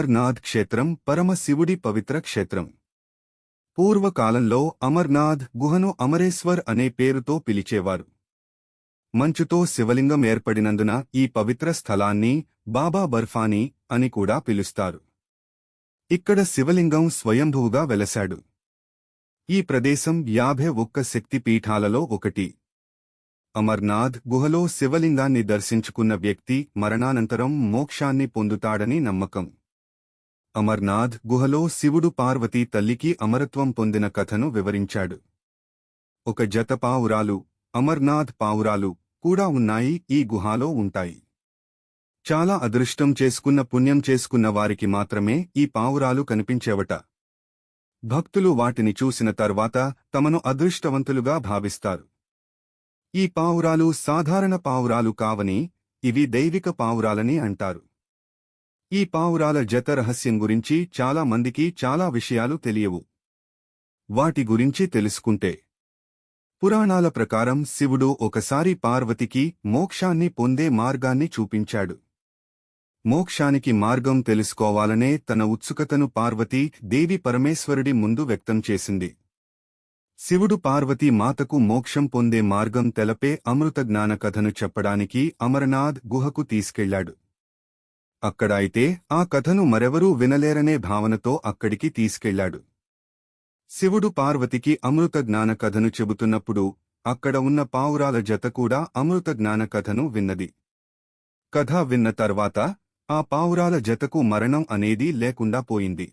అమర్నాథ్ క్షేత్రం పరమశివుడి పవిత్ర క్షేత్రం. పూర్వకాలంలో అమర్నాథ్ గుహను అమరేశ్వర్ అనే పేరుతో పిలిచేవారు. మంచుతో శివలింగం ఏర్పడినందున ఈ పవిత్ర స్థలాన్ని బాబా బర్ఫానీ అని కూడా పిలుస్తారు. ఇక్కడ శివలింగం స్వయంభువుగా వెలశాడు. ఈ ప్రదేశం 51 శక్తిపీఠాలలో ఒకటి. అమర్నాథ్ గుహలో శివలింగాన్ని దర్శించుకున్న వ్యక్తి మరణానంతరం మోక్షాన్ని పొందుతాడని నమ్మకం. అమర్నాథ్ గుహలో శివుడు పార్వతీ తల్లికి అమరత్వం పొందిన కథను వివరించాడు. ఒక జత పావురాలు, అమర్నాథ్ పావురాలు కూడా ఉన్నాయి. ఈ గుహలో ఉంటాయి. చాలా అదృష్టం చేసుకున్న పుణ్యం చేసుకున్న వారికి మాత్రమే ఈ పావురాలు కనిపించేవట. భక్తులు వాటిని చూసిన తర్వాత తమను అదృష్టవంతులుగా భావిస్తారు. ఈ పావురాలు సాధారణ పావురాలు కావని, ఇవి దైవిక పావురాలని అంటారు. ఈ పావురాల జత రహస్యం గురించి చాలా మందికి చాలా విషయాలు తెలియవు. వాటి గురించి తెలుసుకుంటే, పురాణాల ప్రకారం శివుడు ఒకసారి పార్వతికి మోక్షాన్ని పొందే మార్గాన్ని చూపించాడు. మోక్షానికి మార్గం తెలుసుకోవాలనే తన ఉత్సుకతను పార్వతీ దేవి పరమేశ్వరుడి ముందు వ్యక్తం చేసింది. శివుడు పార్వతీ మాతకు మోక్షం పొందే మార్గం తెలపే అమృత జ్ఞాన కథను చెప్పడానికి అమరనాథ్ గుహకు తీసుకెళ్లాడు. అక్కడ అయితే ఆ కథను మరెవరూ వినలేరనే భావనతో అక్కడికి తీసుకెళ్లాడు. శివుడు పార్వతికి అమృత జ్ఞాన కథను చెబుతున్నప్పుడు అక్కడ ఉన్న పావురాల జత కూడా అమృత జ్ఞాన కథను విన్నది. కథ విన్న తర్వాత ఆ పావురాల జతకు మరణం అనేది లేకుండా పోయింది.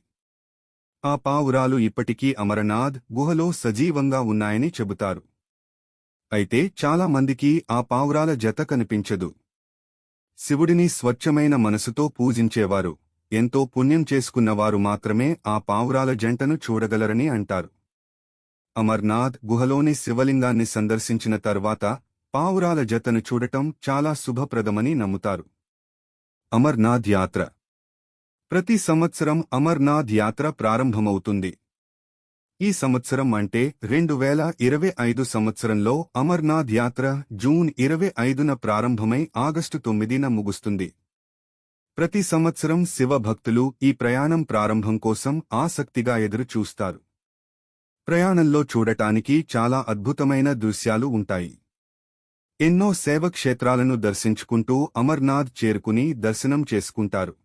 ఆ పావురాలు ఇప్పటికీ అమరనాథ్ గుహలో సజీవంగా ఉన్నాయని చెబుతారు. అయితే చాలా మందికి ఆ పావురాల జత కనిపించదు. శివుడిని స్వచ్ఛమైన మనసుతో పూజించేవారు, ఎంతో పుణ్యం చేసుకున్నవారు మాత్రమే ఆ పావురాల జంటను చూడగలరని అంటారు. అమర్నాథ్ గుహలోని శివలింగాన్ని సందర్శించిన తర్వాత పావురాల జతను చూడటం చాలా శుభప్రదమని నమ్ముతారు. అమర్నాథ్ యాత్ర. ప్రతి సంవత్సరం అమర్నాథ్ యాత్ర ప్రారంభమవుతుంది. ఈ సంవత్సరం అంటే 2025 సంవత్సరంలో అమర్నాథ్ యాత్ర జూన్ 25న ప్రారంభమై ఆగస్టు 9న ముగుస్తుంది. ప్రతి సంవత్సరం శివ భక్తులు ఈ ప్రయాణం ప్రారంభం కోసం ఆసక్తిగా ఎదురు చూస్తారు. ప్రయాణంలో చూడటానికి చాలా అద్భుతమైన దృశ్యాలు ఉంటాయి. ఎన్నో శైవ క్షేత్రాలను దర్శించుకుంటూ అమర్నాథ్ చేరుకుని దర్శనం చేసుకుంటారు.